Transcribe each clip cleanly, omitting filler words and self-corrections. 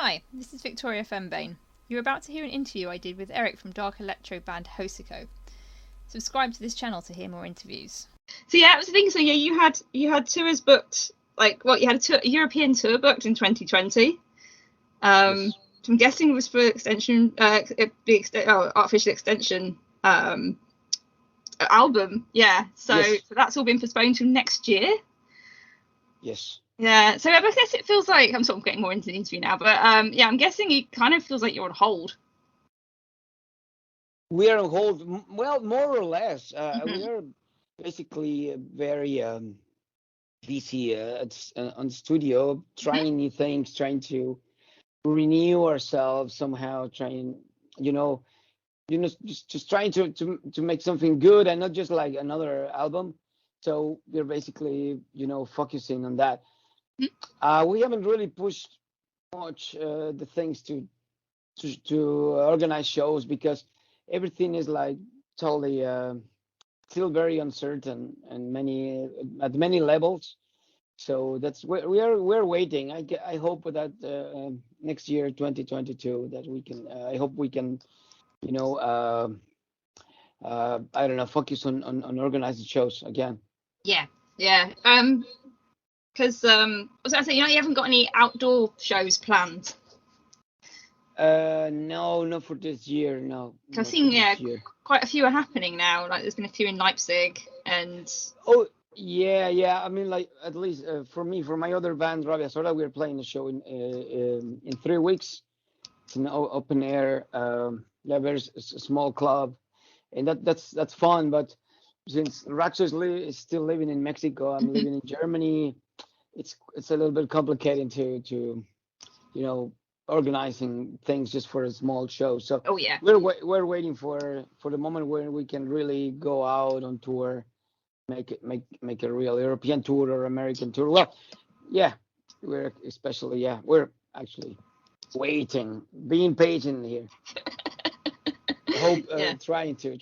Hi, this is Victoria Fenbane. You're about to hear an interview I did with Eric from dark electro band Hocico. Subscribe to this channel to hear more interviews. So yeah, I was thinking. So yeah, you had tours booked. You had a European tour booked in 2020. Yes. So I'm guessing it was for extension, artificial extension album. Yeah. So Yes. so that's all been postponed to next year. Yes. Yeah. So I guess it feels like I'm sort of getting more into the interview now, but yeah, I'm guessing it kind of feels like you're on hold. We are on hold. Well, more or less. Mhm. We are basically very busy on the studio, trying new things, trying to renew ourselves somehow, just trying to make something good and not just like another album. So we're basically, focusing on that. We haven't really pushed much the things to organize shows because everything is like totally still very uncertain and at many levels. So that's where we're waiting. I hope that next year 2022 that we can I hope we can I don't know, focus on organizing shows again. Yeah. Yeah. Because I was gonna say, you haven't got any outdoor shows planned. No, not for this year. No, I've not for seen, this year. quite a few are happening now. Like there's been a few in Leipzig and Oh, yeah. I mean, like at least for me, for my other band, Rabia Soda, we're playing a show in 3 weeks. It's an open air, very small club, and that's fun. But since Raxo is still living in Mexico, I'm living in Germany. It's a little bit complicated to organizing things just for a small show. So oh yeah. we're waiting for the moment where we can really go out on tour, make a real European tour or American tour. Well, yeah, we're actually waiting, being patient here. Hope Yeah. trying to.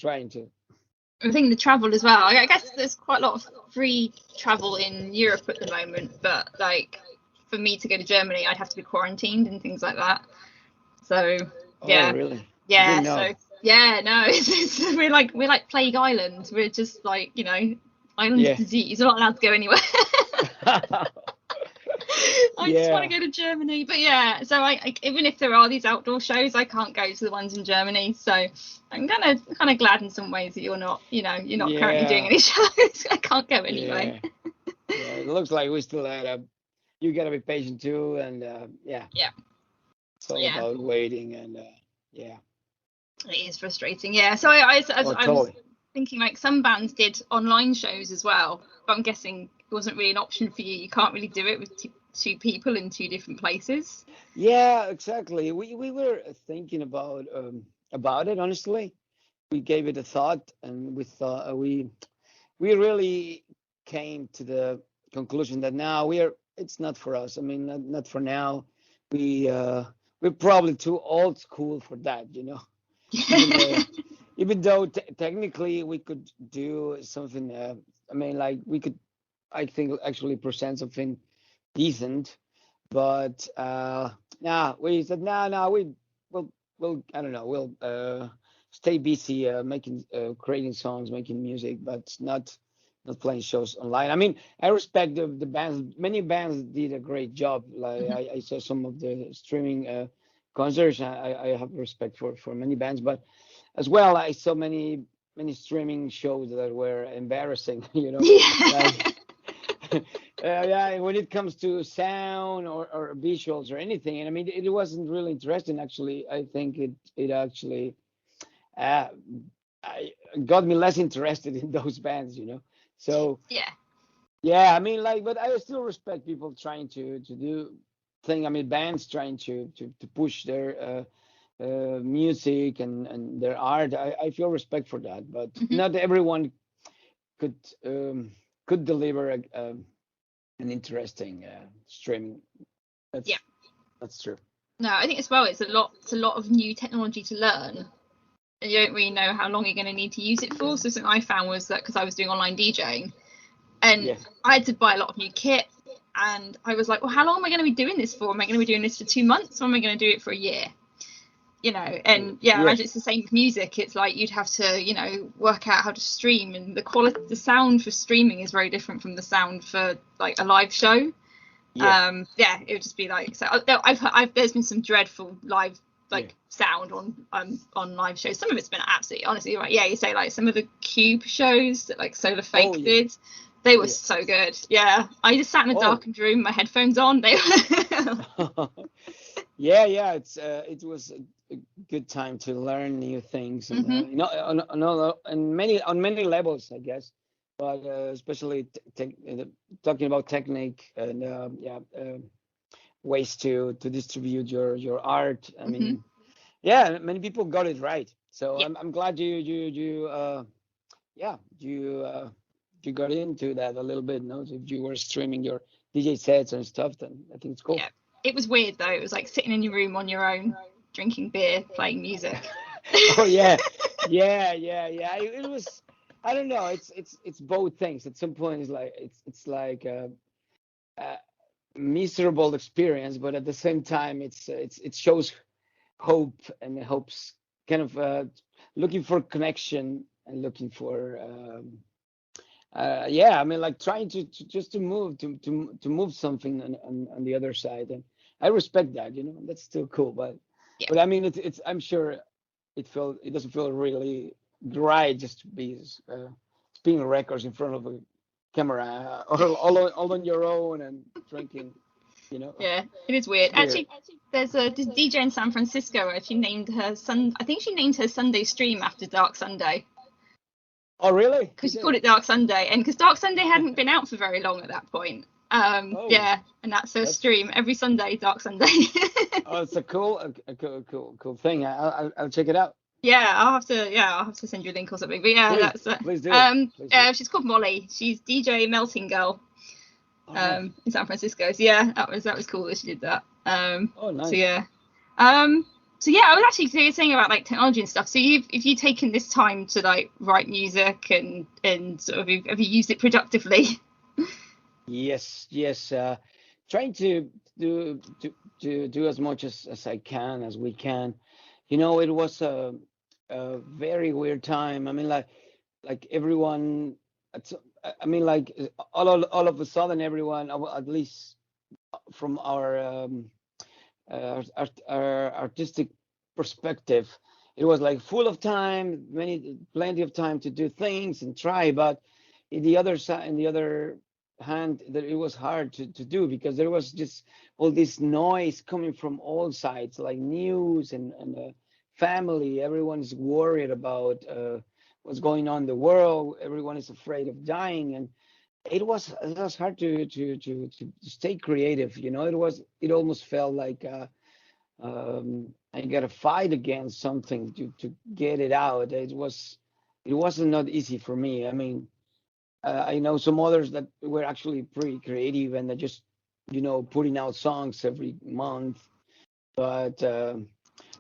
I think the travel as well. I guess there's quite a lot of free travel in Europe at the moment, but like for me to go to Germany, I'd have to be quarantined and things like that. So yeah, Oh, really? yeah. Didn't So know. yeah, no, we're like Plague Island. We're just like island of Yeah. disease. We're not allowed to go anywhere. I just want to Yeah. go to Germany, but yeah. So I even if there are these outdoor shows, I can't go to the ones in Germany. So I'm kind of glad in some ways that you're not currently doing Yeah. any shows. I can't go anyway. Yeah. Yeah. It looks like we still had you gotta be patient too, and yeah, Yeah, it's all yeah. about waiting and yeah. It is frustrating. Yeah. So I was Totally. thinking like some bands did online shows as well, but I'm guessing it wasn't really an option for you. You can't really do it with two people in two different places. Yeah, exactly. We were thinking about it honestly. We gave it a thought, and we thought we really came to the conclusion that now it's not for us. I mean, not for now. We we're probably too old school for that, even though technically we could do something. I mean, like we could, I think, actually present something decent, but nah, we said no, we'll I don't know, we'll stay busy making creating songs, making music, but not playing shows online. I mean, I respect the bands. Many bands did a great job. Like Mhm. I saw some of the streaming concerts. I have respect for many bands, but as well, I saw many streaming shows that were embarrassing. Yeah. Like yeah, when it comes to sound or visuals or anything. And I mean, it wasn't really interesting. Actually, I think it actually uh, I got me less interested in those bands. So Yeah. yeah, I mean, like, but I still respect people trying to do thing. I mean, bands trying to push their music and their art. I feel respect for that, but Mhm. not everyone could um, could deliver an interesting streaming. Yeah. That's true. No, I think as well it's a lot of new technology to learn. And you don't really know how long you're going to need to use it for. So something I found was that because I was doing online DJing and Yeah. I had to buy a lot of new kit And I was like, well, how long am I going to be doing this for? Am I going to be doing this for 2 months, or am I going to do it for a year? You know, and yeah, imagine it's the same with music. It's like you'd have to, you know, work out how to stream, and the sound for streaming is very different from the sound for like a live show. Yeah, it would just be like, so I've there's been some dreadful live sound on live shows. Some of it's been absolutely, honestly, right. Yeah, you say like some of the Cube shows that like Solar Fake did. They were so good. Yeah, I just sat in a darkened room, my headphones on. They were it was a good time to learn new things, and you know, on many levels, I guess, but especially talking about technique and ways to distribute your art. I mean, many people got it right. So I'm glad you got into that a little bit. No, if you were streaming your DJ sets and stuff, then I think it's cool. Yeah, it was weird though. It was like sitting in your room on your own, drinking beer, playing music. Oh yeah. It was. I don't know. It's both things. At some point, it's like a miserable experience, but at the same time, it shows hope, and it hopes kind of looking for connection and looking for. I mean, like trying to just to move something on the other side, and I respect that. You know, that's still cool, but I mean, it's I'm sure it doesn't feel really right just to be spinning records in front of a camera all on your own and drinking. You know. Yeah, it is weird. Actually, there's this DJ in San Francisco. She named her I think she named her Sunday stream after Dark Sunday. Oh, really? Because she called it Dark Sunday, and because Dark Sunday hadn't been out for very long at that point. Yeah, and that's her stream every Sunday, Dark Sunday. Oh, it's a cool thing. I'll check it out. Yeah, I'll have to send you a link or something. But yeah, please do. She's called Molly. She's DJ Melting Girl. In San Francisco. So yeah, that was cool that she did that. Nice. So yeah. So yeah, I was actually saying about like technology and stuff. So if you taken this time to like write music and sort of have you used it productively? Yes. Trying to do as much as I can, as we can. You know, it was a very weird time. I mean, like everyone. I mean, like all of a sudden, everyone, at least from our artistic perspective, it was like full of time, plenty of time to do things and try. But in the other hand, that it was hard to do, because there was just all this noise coming from all sides, like news and family. Everyone's worried about what's going on in the world. Everyone is afraid of dying, and it was hard to stay creative. You know, it almost felt like I got to fight against something to get it out. It wasn't not easy for me. I mean, I know some others that were actually pretty creative and they're just, you know, putting out songs every month. But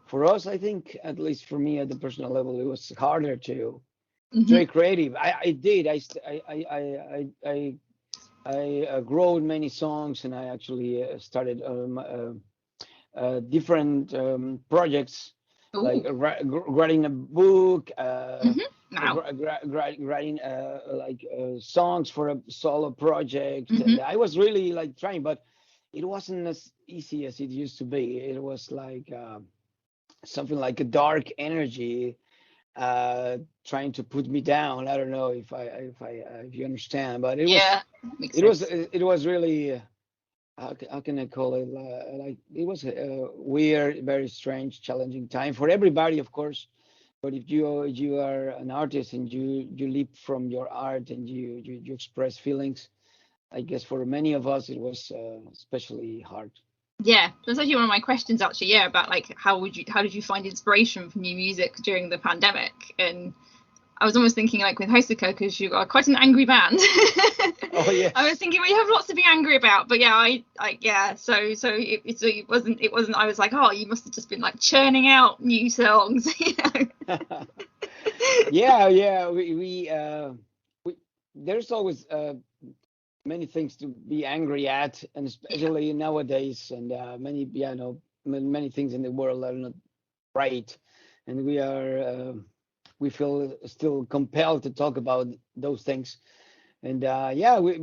for us, I think, at least for me at the personal level, it was harder to stay creative. I did. I wrote many songs, and I actually started different projects. Ooh. Like writing a book, writing songs for a solo project. And I was really like trying, but it wasn't as easy as it used to be. It was like something like a dark energy trying to put me down. I don't know if you understand, but it was really. How can I call it? Like it was a weird, very strange, challenging time for everybody, of course. But if you are an artist and you live from your art and you express feelings, I guess for many of us it was especially hard. Yeah, that's actually one of my questions. Actually, yeah, about like how did you find inspiration for new music during the pandemic? And I was almost thinking like with Hocico, because you are quite an angry band. Oh yeah. I was thinking, well, you have lots to be angry about, but yeah, So it wasn't. I was like, oh, you must have just been like churning out new songs, you know. Yeah. We there's always many things to be angry at, and especially nowadays, and many things in the world are not right, and we feel still compelled to talk about those things. And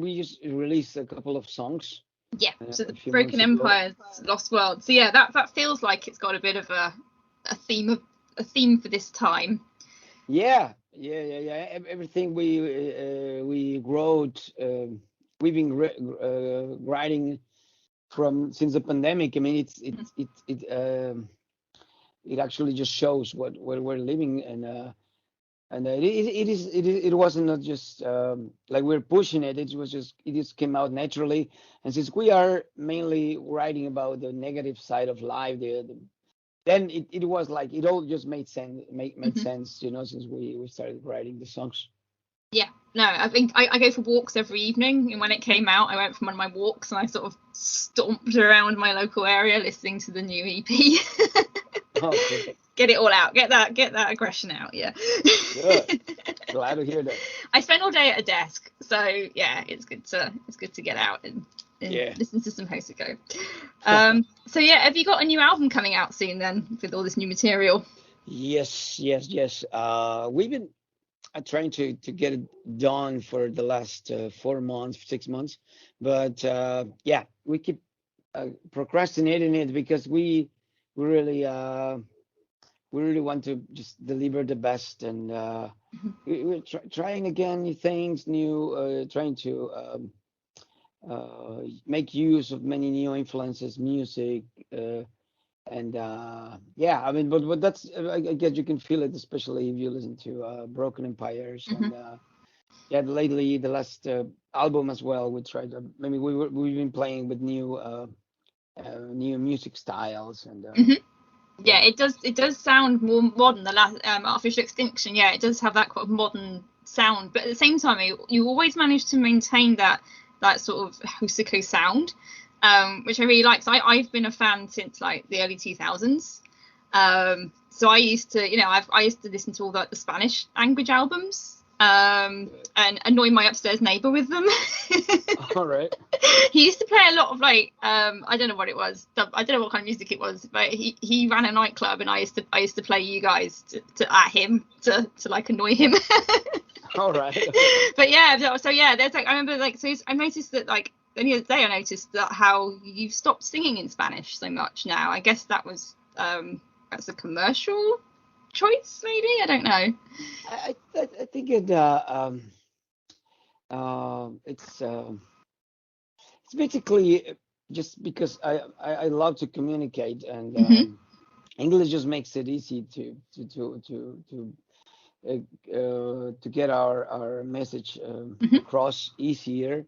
we just released a couple of songs. Yeah, so the a few Broken months ago. Empire's Lost World. So yeah, that feels like it's got a bit of a theme for this time. Yeah. Everything we wrote, we've been writing from since the pandemic. I mean, it actually just shows what we're living, and it wasn't not just like we're pushing it. It just came out naturally. And since we are mainly writing about the negative side of life, then it was like it all just made sense, made sense, since we started writing the songs. Yeah, no, I think I go for walks every evening, and when it came out, I went for one of my walks and I sort of stomped around my local area listening to the new EP. Okay. Get it all out, get that aggression out. Yeah. Good. Glad to hear that. I spend all day at a desk, so yeah, it's good to get out and listen to some Hocico. So yeah, have you got a new album coming out soon then with all this new material? Yes. We've been trying to get it done for the last 4 months, 6 months, but we keep procrastinating it because we really want to just deliver the best, and we're trying again new things, trying to make use of many new influences, music, and I mean, but that's I guess you can feel it, especially if you listen to Broken Empires, and lately the last album as well. We tried maybe we've been playing with new music styles, and yeah, it does sound more modern. The last Artificial Extinction, yeah, it does have that quite modern sound, but at the same time you always manage to maintain that sort of Hocico sound, which I really like. So I've been a fan since like the early 2000s. So I used to, I used to listen to all the Spanish language albums, and annoy my upstairs neighbor with them. All right. He used to play a lot of like I don't know what it was. I don't know what kind of music it was, but he ran a nightclub, and I used to play you guys to at him to like annoy him. All right. But yeah, so yeah, there's like I remember like so I noticed that like the other day I noticed that how you've stopped singing in Spanish so much now. I guess that was that's a commercial choice, maybe. I don't know. I think it's basically just because I love to communicate, and English just makes it easy to get our message across easier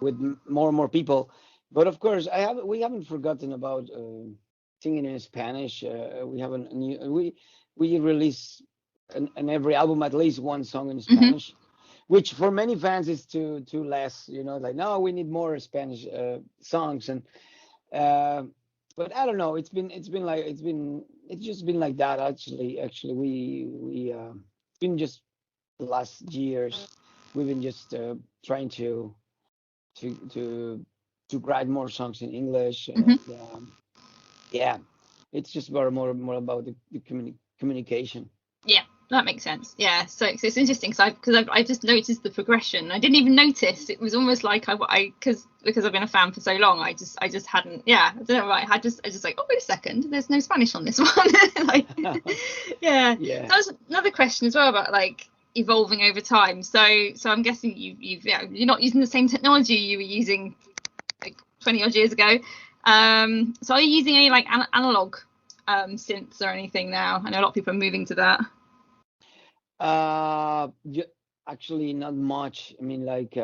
with more and more people. But of course, we haven't forgotten about singing in Spanish. We release in every album at least one song in Spanish, which for many fans is too less. Like, no, we need more Spanish songs, and but I don't know. It's just been like that. Actually, we it's been just the last years. We've been just trying to write more songs in English. And, it's just more about the communication. Yeah, that makes sense. Yeah, so it's interesting because I just noticed the progression. I didn't even notice. It was almost like because I've been a fan for so long. I just hadn't. Yeah, I don't know. Right, I just like, oh, wait a second, there's no Spanish on this one. Like, yeah. That was another question as well about like evolving over time. So I'm guessing you're not using the same technology you were using like 20 odd years ago. So are you using any like analog synths or anything now? I know a lot of people are moving to that. Actually, not much. I mean, like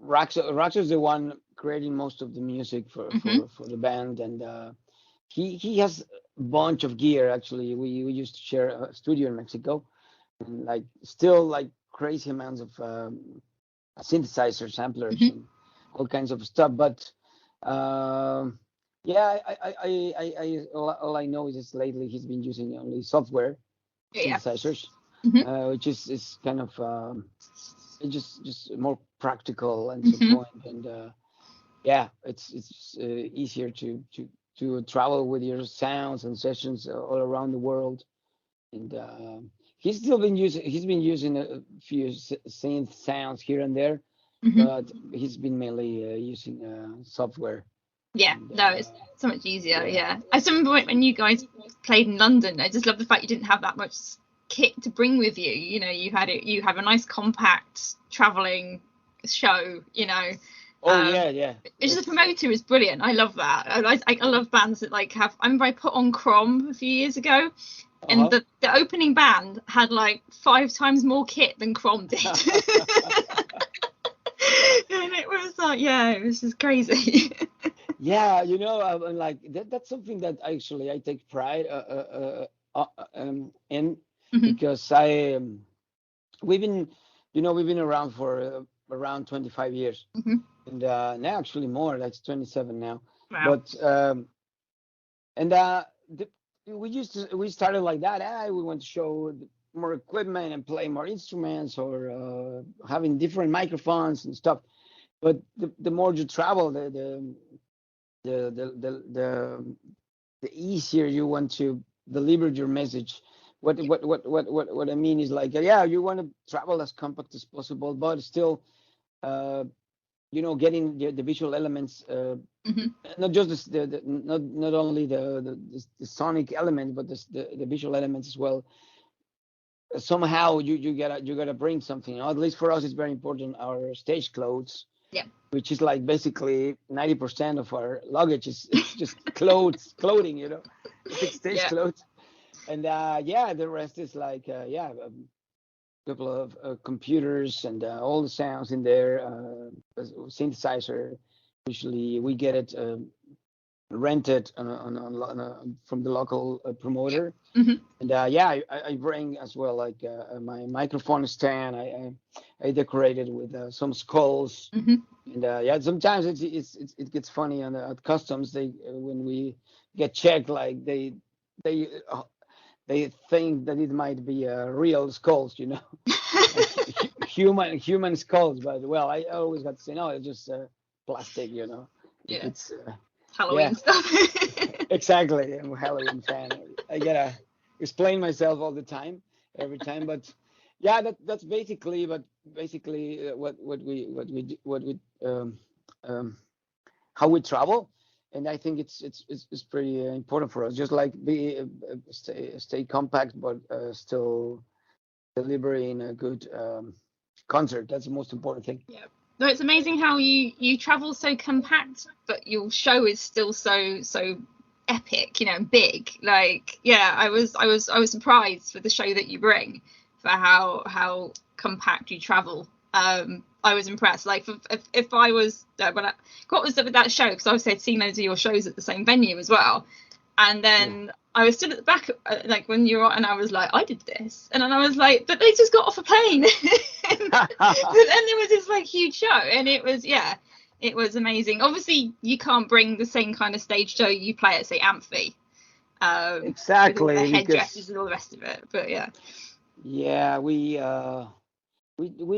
Rax is the one creating most of the music for the band, and he has a bunch of gear. Actually, we used to share a studio in Mexico, and like still like crazy amounts of synthesizer samplers and all kinds of stuff. But all I know is just lately he's been using only software synthesizers, which is kind of it's just more practical and to the point, and yeah, it's easier to travel with your sounds and sessions all around the world. And he's been using a few synth sounds here and there, but he's been mainly using software. Yeah, And, no, it's so much easier. yeah. Yeah, I still remember when you guys played in London. I just love the fact you didn't have that much kit to bring with you. You know, you have a nice compact traveling show. You know. Oh yeah. It's just the promoter is brilliant. I love that. I love bands that like have. I remember I put on Crom a few years ago, and the opening band had like 5 times more kit than Crom did. And it was like, yeah, it was just crazy. Yeah, you know, I'm like that's something that actually I take pride in, because we've been, you know, we've been around for around 25 years, and now actually more, that's 27 now. Wow. But we started like that. We want to show more equipment and play more instruments, or having different microphones and stuff. But the more you travel, the easier you want to deliver your message. What I mean is, like, yeah, you want to travel as compact as possible, but still, you know, getting the visual elements, not just not only the sonic element, but the visual elements as well. Somehow you gotta bring something. You know? At least for us, it's very important. Our stage clothes. Yeah. Which is like basically 90% of our luggage is just clothing, you know, it's stage clothes. And the rest is like a couple of computers and all the sounds in there, synthesizer. Usually we get it rented from the local promoter. And I bring as well, like my microphone stand. I decorated with some skulls. And sometimes it gets funny at customs. They when we get checked, like they think that it might be real skulls, you know, like human skulls. But well, I always got to say no, it's just plastic, you know. Yeah. It's Halloween stuff. Exactly. I'm a Halloween fan. I gotta explain myself all the time, every time. But yeah, that's basically. But basically, how we travel, and I think it's pretty important for us. Just like stay compact, but still delivering a good concert. That's the most important thing. Yeah. No, it's amazing how you travel so compact, but your show is still so epic, you know, big. Like, yeah, I was surprised for the show that you bring, for how compact you travel. I was impressed. Like, if I was what was up with that show, because obviously I'd seen loads of your shows at the same venue as well, and then I was stood at the back, like when you were, and I was like, I did this, and then I was like, but they just got off a plane. And there was this like huge show, and it was amazing. Obviously, you can't bring the same kind of stage show you play at, say, Amphi. Exactly. With all the headdresses and all the rest of it, but yeah. Yeah, we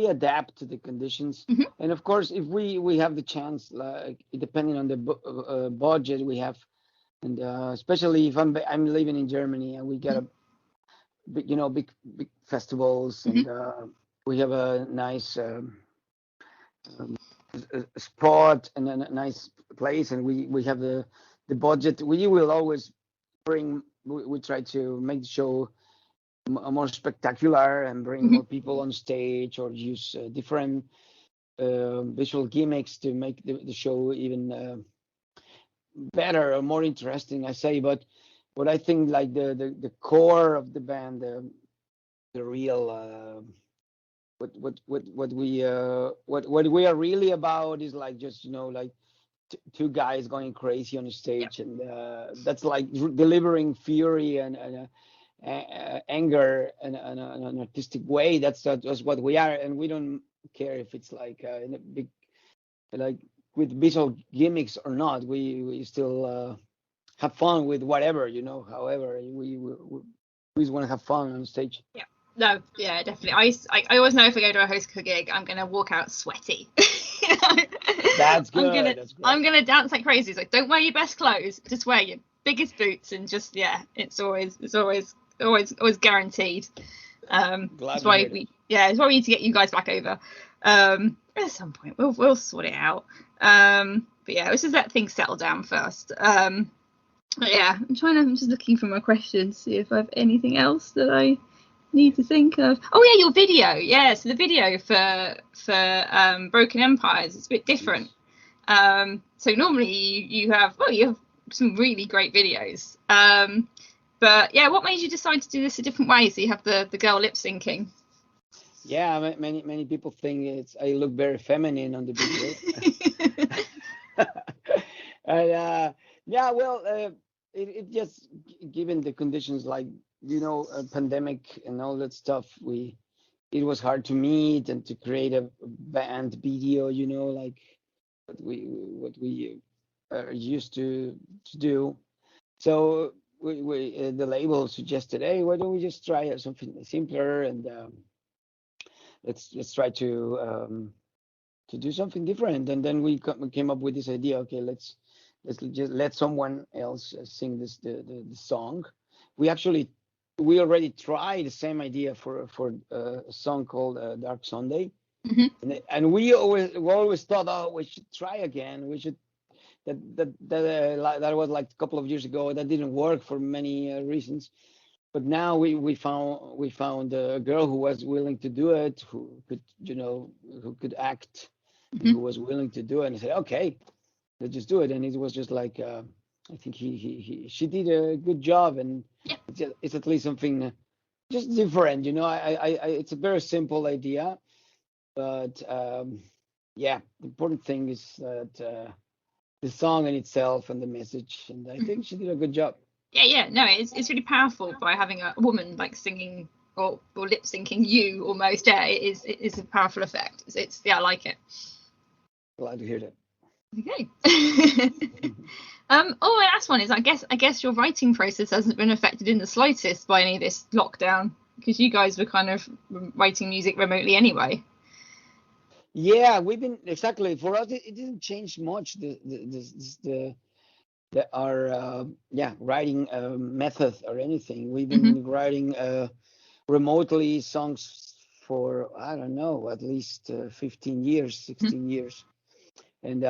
adapt to the conditions, and of course, if we have the chance, like depending on the budget we have, and especially if I'm living in Germany and we get a big festivals, and we have a nice spot and a nice place, and we have the budget. We will always bring. We try to make the show more spectacular and bring more people on stage, or use different visual gimmicks to make the show even better or more interesting, I say. But I think, like, the core of the band, the real what we are really about is, like, just, you know, like two guys going crazy on the stage, and that's like delivering fury and anger in an artistic way. That's what we are, and we don't care if it's like in a big, like, with visual gimmicks or not. We still have fun with whatever, you know. However, we just want to have fun on stage. Yeah. No, yeah, definitely. I always know if I go to a Hocico gig, I'm gonna walk out sweaty. That's good. That's great. I'm gonna dance like crazy. It's like, don't wear your best clothes, just wear your biggest boots, and just it's always guaranteed. That's why it's why we need to get you guys back over. At some point we'll sort it out. But yeah, let's just let things settle down first. But yeah, I'm just looking for my questions, see if I have anything else that I need to think of. Oh yeah, your video. Yeah, so the video for Broken Empires, it's a bit different. So normally you have some really great videos. But yeah, what made you decide to do this a different way? So you have the girl lip syncing. Yeah, many people think I look very feminine on the video. And yeah, well, it just given the conditions, like, a pandemic and all that stuff, it was hard to meet and to create a band video, like what we are used to do. So we the label suggested, hey, why don't we just try something simpler, and let's try to do something different. And then we came up with this idea. Okay, let's just let someone else sing the song. We already tried the same idea for a song called Dark Sunday. Mm-hmm. And we always thought, oh, we should try again. We should that was like a couple of years ago. That didn't work for many reasons. But now we found a girl who was willing to do it, who could act, Mm-hmm. who was willing to do it, and I said, okay, let's just do it. And it was just like, I think she did a good job, and it's at least something just different, it's a very simple idea, but the important thing is that the song in itself and the message, and I think she did a good job. Yeah, no, it's really powerful by having a woman like singing or lip syncing you almost. Yeah, it is a powerful effect. I like it. Glad to hear that. Okay. My last one is I guess your writing process hasn't been affected in the slightest by any of this lockdown, because you guys were kind of writing music remotely anyway. Yeah, we've been exactly, for us it didn't change much our writing method or anything. We've been writing remotely songs for, I don't know, at least 15 years, 16 years. And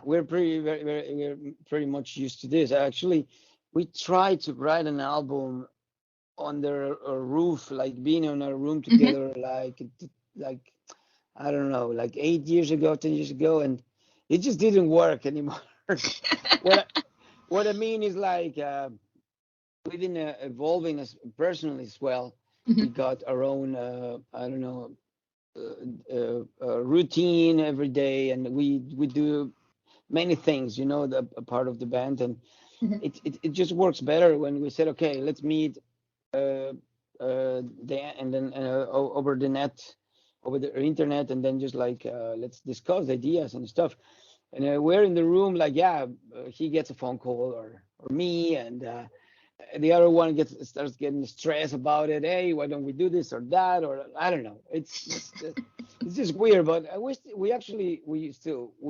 we're pretty much used to this. Actually, we tried to write an album under a roof, like being in a room together, like I don't know, like 8 years ago, 10 years ago, and it just didn't work anymore. What I mean is, like, we've been evolving as personally as well. We got our own, routine every day, and we do many things, a part of the band, and it just works better when we said, okay, let's meet and then over the net, over the internet, and then just like let's discuss ideas and stuff. And we're in the room, like, he gets a phone call or me, and the other one starts getting stressed about it. Hey, why don't we do this or that, or I don't know. It's just weird, but we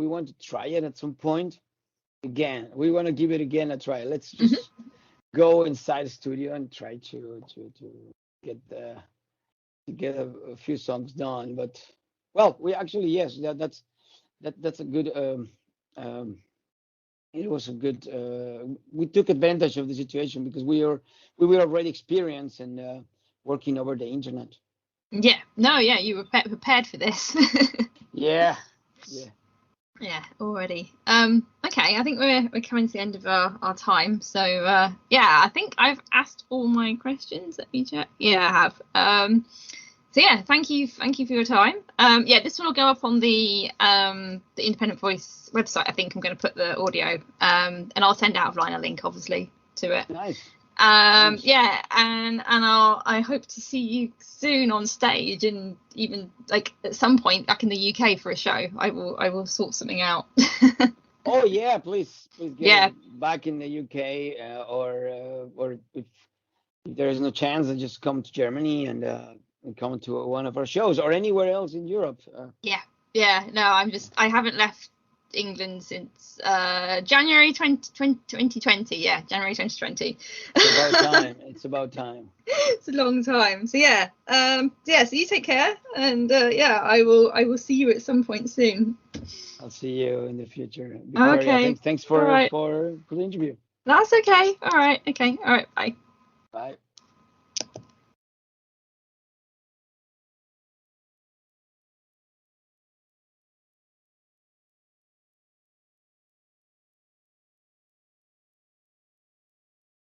want to try it at some point again. We want to give it again a try. Let's just go inside the studio and try to get a few songs done. But well, we actually, yes, that's a good. It was a good. We took advantage of the situation because we were already experienced and working over the internet. Yeah. No. Yeah. You were prepared for this. Yeah. Yeah. Already. Okay. I think we're coming to the end of our time. So I think I've asked all my questions. Let me check. Yeah, I have. So yeah, thank you for your time. This one will go up on the Independent Voice website. I think I'm going to put the audio, and I'll send out a link, obviously, to it. Nice. Nice. Yeah, and I hope to see you soon on stage, and even like at some point back in the UK for a show. I will sort something out. Oh yeah, please get back in the UK, or if if there is no chance, then just come to Germany and come to one of our shows or anywhere else in Europe. Yeah. No, I haven't left England since January 2020. Yeah, January 2020. It's about time. It's a long time. So yeah. So you take care, and I will see you at some point soon. I'll see you in the future. Okay. Victoria, thanks for the interview. That's okay. All right. Okay. All right. Bye. Bye.